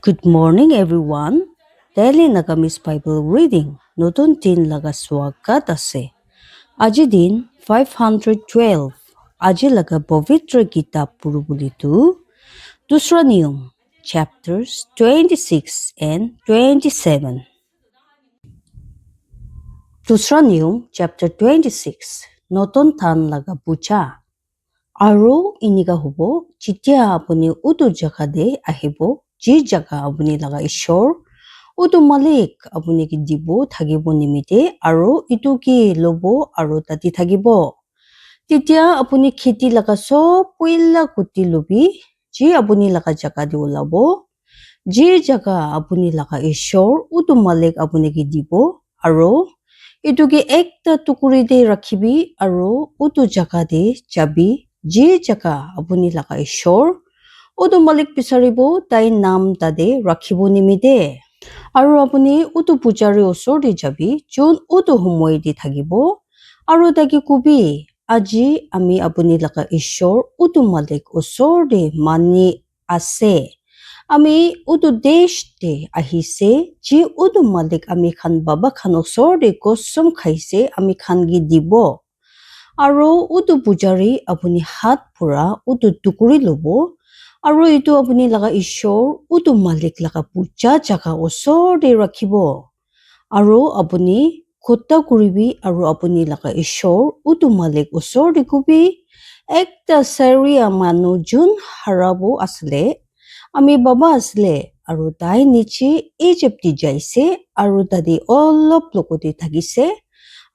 Good morning, everyone. Daily Nagamis Bible Reading. নতুন দিন লগা স্বাগত আছে। আজি দিন 512. আজি লগা পবিত্ৰ কিতাপ পঢ়িবলৈতো দুসৰা নিয়ম chapters 26 and 27. দুসৰা নিয়ম chapter 26. নতুন থান লগা পূজা। আৰু ইনিকা হ'ব যেতিয়া আপুনি উটো জাগাতে আহিব যি জাগা আপুনি লগা ঈশ্বৰ উটো মালিক আপুনি কি দিব থাকিব নিমিতে আৰু ইটো কি ল'ব আৰু তাতে থাকিব তেতিয়া আপুনি খেতি লগা সব পইলা কুটি লবি যি আপুনি লগা জাগা দি ওলাব যি জাগা আপুনি লগা ঈশ্বৰ উটো মালিক আপুনি কি দিব আৰু ইটো কি একটা টুকুৰিতে ৰাখিবি আৰু উটো জাগা দি যাবি যি জাগা আপুনি লগা ঈশ্বৰ উটো মালিক বিচাৰিব তাই নাম তাতে ৰাখিব নিমিতে আৰু আপুনি উটো পূজাৰী ওচৰতে যাবি যোন উটো সময় দি থাকিব আৰু তাকে কবি আজি আমি আপুনি লগা ঈশ্বৰ উটো মালিক ওচৰতে মানি আছে আমি উটো দেশতে আহিছে যি উটো মালিক আমি খান বাবা খান ওচৰতে কসম খাইছে আমি খান গি দিব আৰু উটো পূজাৰী আপুনি হাত পৰা উটো টুকুৰি ল'ব আৰু ইটো আপুনি লগা ঈশ্বৰ উটো মালিক লগা পূজা জাগা ওচৰতে ৰাখিব আৰু আপুনি খোটা কৰিবি আৰু আপুনি লগা ঈশ্বৰ উটো মালিক ওচৰতে কবি একটা চাৰিয়া মানুহ যোন হাৰাব আছিলে আমি বাবা আছিলে আৰু তাই নিচে ইজিপ্তি যাইছে আৰু তাতে অলপ লগতে থাকিছে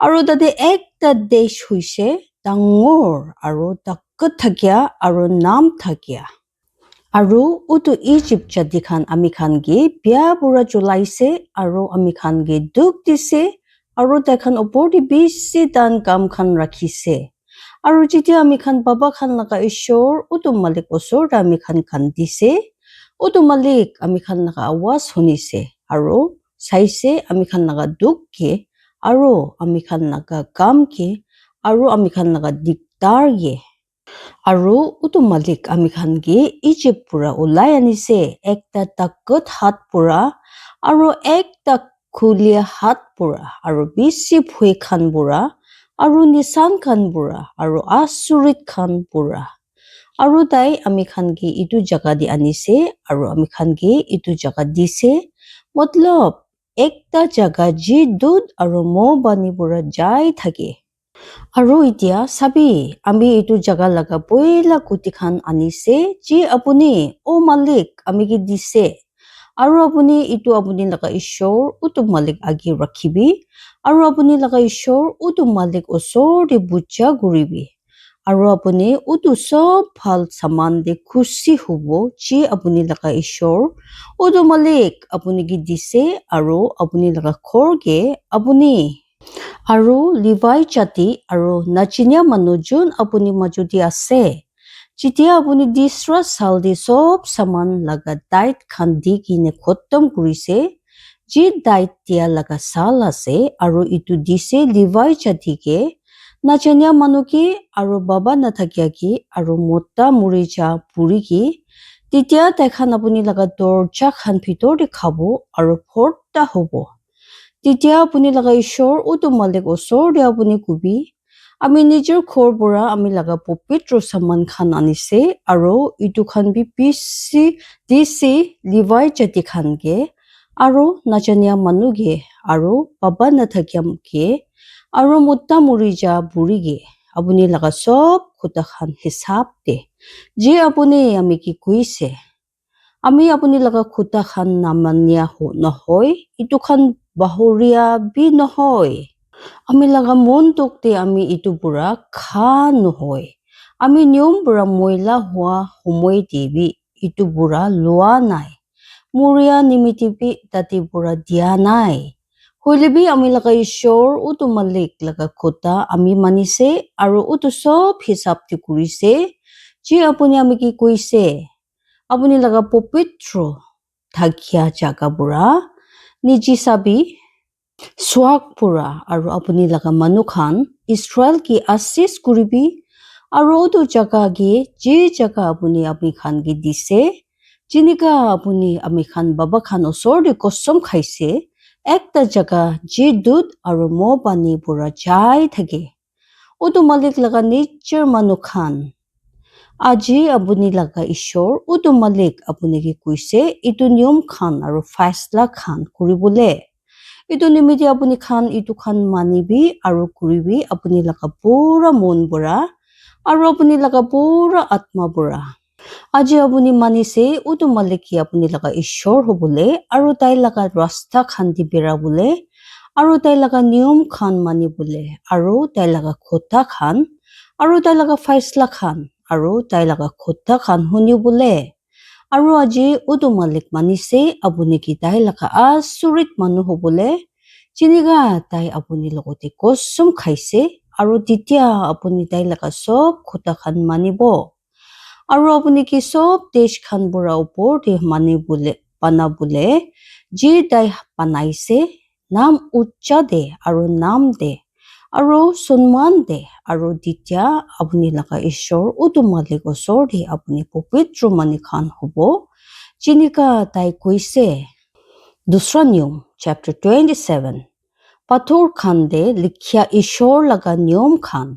আৰু তাতে একটা দেশ হৈছে ডাঙৰ আৰু তাকত থাকিয়া আৰু নাম থাকিয়া আৰু উটো ইজিপ্ত জাতি খান আমি খান গে বিয়া বুঢ়া জ্বলাইছে আৰু আমি খান গে দুখ দিছে আৰু তাইখান ওপৰতে বেছি টান কাম খান ৰাখিছে আৰু যেতিয়া আমি খান বাবা খান লগা ঈশ্বৰ উটো মালিক ওচৰত আমি খান কান্দিছে উটো মালিক আমি খান লগা আৱাজ শুনিছে আৰু চাইছে আমি খান লগা দুখ কে আৰু আমি খান লগা কাম কে আৰু আমি খান লগা দিগদাৰ গে আৰু উটো মালিক আমি খান গে ইজিপ্ত পৰা ওলাই আনিছে একটা তাকত হাত পৰা আৰু একটা খুলিয়া হাত পৰা আৰু বেছি ভয় খান পৰা আৰু নিচান খান পৰা আৰু আচৰিত খান পৰা আৰু তাই আমি খান গে ইটো জাগা দি আনিছে আৰু আমি খান গে ইটো জাগা দিছে মতলব একটা জাগা যি দুধ আৰু মৌ বাণী পৰা যাই থাকে আৰু এতিয়া চাবি আমি এইটো জাগা লগা পইলা কুটি খান আনিছে যি আপুনি ও মালিক আমি কি দিছে আৰু আপুনি ইটো আপুনি লগা ঈশ্বৰ উটো মালিক আগে ৰাখিবি আৰু আপুনি লগা ঈশ্বৰ উটো মালিক ওচৰতে বুজা কৰিবি আৰু আপুনি উটো সব ভাল সামান দে খুশি হ'ব যি আপুনি লগা ঈশ্বৰ উটো মালিক আপুনি কি দিছে আৰু আপুনি লগা ঘৰকে আপুনি আৰু লিভাই জাতি আৰু নাচিনীয়া মানুহ যোন আপুনি মাজুতি আছে যেতিয়া আপুনি দিছৰা চাল দি সব সামান লগা দায়িত খান দি কিনে খতম কৰিছে যি দায়িত দিয়া লগা চাল আছে আৰু ইটো দিছে লিভাই জাতিকে নাচিনীয়া মানুহকে আৰু বাবা নাথাকিয়া কি আৰু মতা মৰি যা পুৰি কি তেতিয়া তাইখান আপুনি লগা দৰ্জা খান ভিতৰতে খাব আৰু ভৰ্তা হ'ব তেতিয়া আপুনি লগা ঈশ্বৰ উটো মালিক ওচৰতে আপুনি কবি আমি নিজৰ ঘৰ পৰা আমি লগা পবিত্ৰ সামান খান আনিছে আৰু ইটো খান বি পিছি দিছে লিভাই জাতি খানকে আৰু নাজানিয়া মানুহকে আৰু বাবা নাথাকিয়ামকে আৰু মতা মৰি যা বুঢ়ীকে আপুনি লগা সব খুটা খান হিচাপ দে যি আপুনি আমি কি কৈছে আমি আপুনি লগা খুটা খান নামানিয়া নহয় ইটো খান বাহৰীয়া বি নহয় আমি লগা মন তোকতে আমি ইটো পৰা খা নহয় আমি নিয়ম পৰা ময়লা হোৱা সময় দিবি ইটো পৰা লোৱা নাই মৰিয়া নিমিতিবি তাতে পৰা দিয়া নাই হইলেবি আমি লগা ঈশ্বৰ উটো মালিক লগা খুটা আমি মানিছে আৰু উটো সব হিচাপ দি কৰিছে যি আপুনি আমি কি কৈছে আপুনি লগা পবিত্ৰ থাকিয়া জাগা পৰা নিজি চাবি সোৱাগ পৰা আৰু আপুনি লগা মানুহ খান ইছৰাইল কি আশীষ কৰিবি আৰু উটো জাগা গে যি জাগা আপুনি খান গে দিছে Jinika apuni ami khan baba khan osor de kosom khaise ekta jaga ji dud aru mo pani pura jai thake utu malik laga nichar manu khan aji apuni laga ishor utu malik apuni ki kuise itu niyom khan aru faisla khan kuribole itu nimiti apuni khan itu khan manibi aru kuribi apuni laga pura mon pura aru apuni laga pura atma pura Aji apuni manise utu maliki apuni laga ishor hobole aru tai laga rasta khan di bera bole aru tai laga niyom khan mani bole aru tai laga khota khan aru tai laga faisla khan aru tai laga khota khan huni bole aru aji utu malik manise apuni ki tai laga asurit manu hobole jiniga tai apuni logote kosum khaise aru titia apuni tai laga sob khota khan manibo Aru apuni ki sob desh khan bura upor de mani bole pana bole ji dai panaise nam ucha de aru nam de aru sunman de aru ditya apuni laga ishor utu malik osor de apuni pupitru mani khan hobo jinika tai koise Dusra niyom chapter 27 Pathor khan de likhya ishor laga niyom khan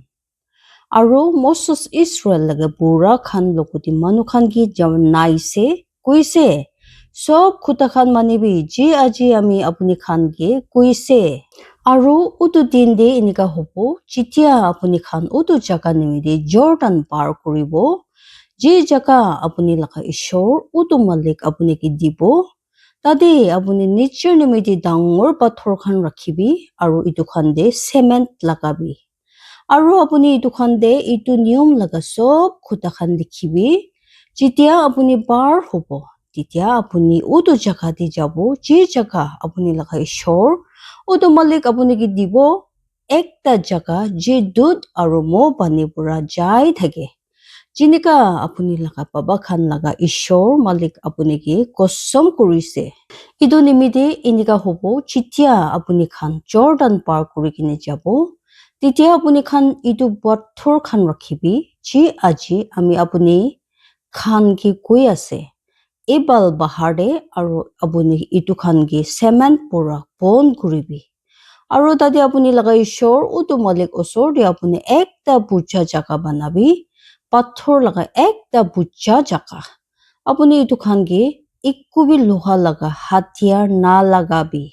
Aru Moses Israel laga pura khan lokuti manu khan ki naise kuise sob khuta khan manibi ji aji ami apuni khan ki kuise aru utu din de inika hobo jitia apuni khan utu jaga nimide Jordan par kuribo ji jaga apuni laga ishor utu malik apuni ki dibo tade apuni nichar nimide dangor pathor khan rakhibi aru itu khan de cement lagabi Aru apuni itu khan de itu niyom laga sob khuta khan likhibi jitia apuni bar hobo titia apuni utu jaga di jabo ji jaga apuni laga ishor utu malik apuni ki dibo ekta jaga ji dud aru mo pani pura jai thake jinika apuni laga baba khan laga ishor malik apuni ki kosom kurise itu nimide inika hobo jitia apuni khan Jordan par kuri kine jabo Titia apuni khan itu pathor khan rakhibi ji aji ami apuni khan ki koi ase ebal bahar de aru apuni itu khan ki cement pura pon kuribi aru tade apuni laga ishor utu malik osor de apuni ekta puja jaga banabi pathor laga ekta puja jaga apuni itu khan ki ikkubi loha laga hatiar na lagabi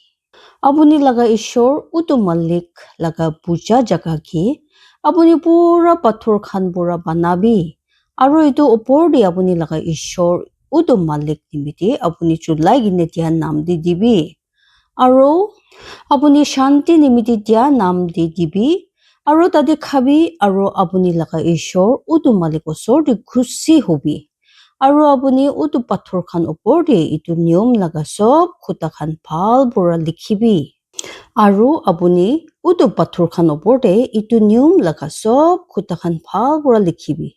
Apuni laga ishor utu malik laga puja jaga ki apuni pura pathor khan pura banabi aru itu opor de apuni laga ishor utu malik nimite apuni chulai gine tia nam di dibi aru apuni shanti nimite tia nam di dibi aru tade khabi aru apuni laga ishor utu malik osor de khushi hobi aru apuni utu pathor khan opor de itu niyom laga sob khuta khan bhal pura likhibi Aru apuni utu pathor khan opor de itu niyom laga sob khuta khan bhal pura likhibi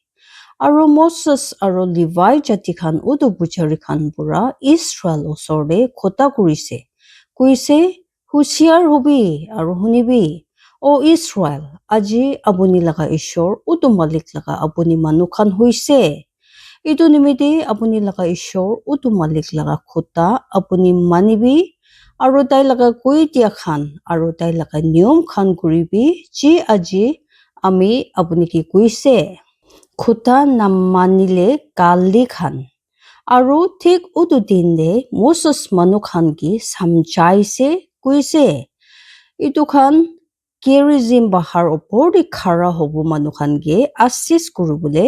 Aru Moses aru Levi jati khan utu puchari khan pura Israel osor de khota kurise kuise husiar hobi aru hunibi O Israel aji apuni laga ishor utu malik laga apuni manu khan hoise itu nimite apuni laga ishor utu malik laga khota apuni manibi aru tai laga koi tia khan aru tai laga niyom khan kuribi ji aji ami apuni ki kuise khota namanile kali khan aru thik utu din de Moses manu khan ki samjaise kuise itu khan Gerizim bahar opor de khara hobo manu khan ge assist kuribole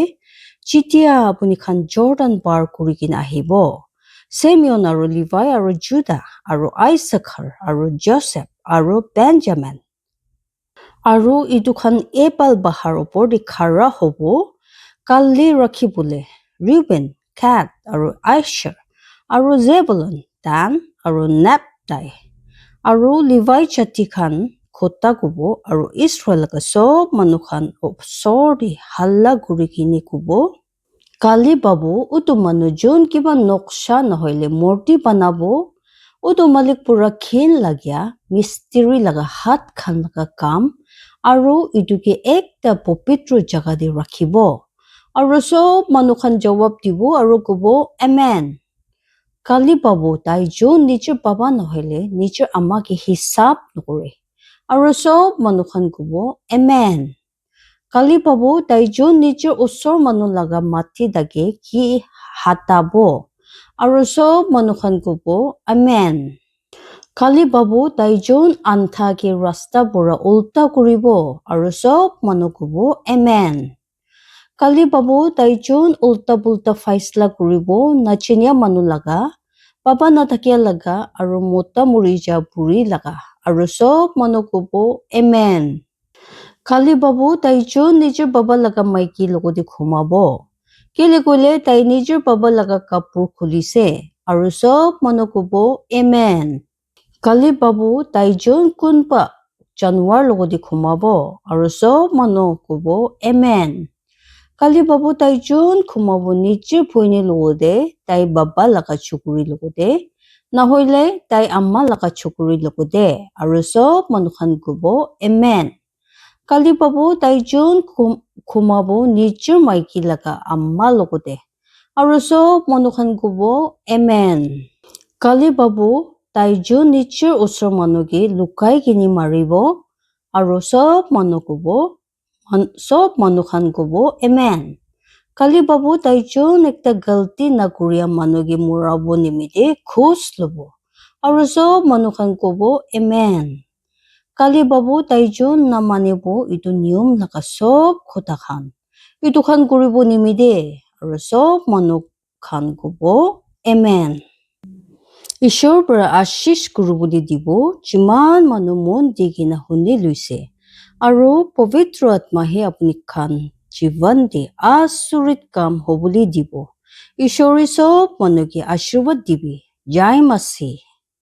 jitia apuni khan Jordan par kuri kina ahibo Simeon aru Levi aru Judah aru Issachar aru Joseph aru Benjamin aru itu khan epal bahar opor de khara hobo kali rakhibole Reuben Gad aru Asher aru Zebulun Dan aru Naphtali aru Levi jati khan khota kubo aru Israel ka sob manu khan osor de halla guri kini kubo Kali babu utu manu jon kiba noksha nahoile murti banabo utu malik pura khen lagya mistri laga hat khan laga kam aru itu ke ekta popitro jaga de rakhibo aru sob manu khan jawab dibo aru kubo amen কালি পাব তাই যোন নিজৰ বাবা নহলে নিজৰ আমাকে হিচাপ নকৰে আৰু চব মানুহখন কব এমেন কালি পাব তাই যোন নিজৰ ওচৰ মানুহ লগা মাটি দাগে কি হাতাব আৰু চব মানুহখন কব আমেন কালি পাব তাই যোন আন্থাকে ৰাস্তা পৰা উল্টা কৰিব আৰু চব মানুহ কব এমেন কালি পাব তাই যোন উল্টা পুল্টা ফাইসলা কৰিব নাচিনিয়া মানুহ লগা বাবা নাথাকিয়া লগা আৰু মোটা মুৰি যা বুঢ়ী লগা আৰু চব মানুহ কব এমেন কালি পাব তাই যোন নিজৰ বাবা লগা মাইকী লগতে ঘুমাব কেলে কলে তাই নিজৰ বাবা লগা কাপোৰ খুলিছে আৰু চব মানুহ কব এমেন কালি পাব তাই যোন কোনবা জানুৱাৰ লগতে ঘুমাব আৰু চব মানুহ কব এমেন কালি পাব তাই যোন ঘুমাব নিজৰ ভৈনী লগতে তাই বাবা লগা চকুৰি লগতে নহলে তাই আম্মা লগা চকুৰি লগতে আৰু চব মানুহখন কব এমেন কালি পাব তাই যোন ঘুমাব নিজৰ মাইকী লগা আম্মা লগতে আৰু চব মানুহখন কব এমেন কালি পাব তাই যোন নিজৰ ওচৰ মানুহকে লুকাই কিনি মাৰিব আৰু চব মানুহখন কব এমেন কালি পাব তাই যোন একটা গলতি নকৰিয়া মানুহকে মৰাব নিমিতে ঘোষ লব আৰু চব মানুহখন কব এমেন কালি পাব তাই যোন নামানিব এইটো নিয়ম লগা চব কথা খান এইটো খান কৰিব নিমিতে আৰু চব মানুহ খান কব এমেন ঈশ্বৰৰ পৰা আশীষ কৰিবলৈ দিব যিমান মানুহ মন দি কিনে শুনি লৈছে আৰু পবিত্ৰ আত্মাহে আপুনি খান জীৱন দি আচৰিত কাম হ'বলৈ দিব ঈশ্বৰে চব মানুহকে আশীৰ্বাদ দিবি জয় মাসিহ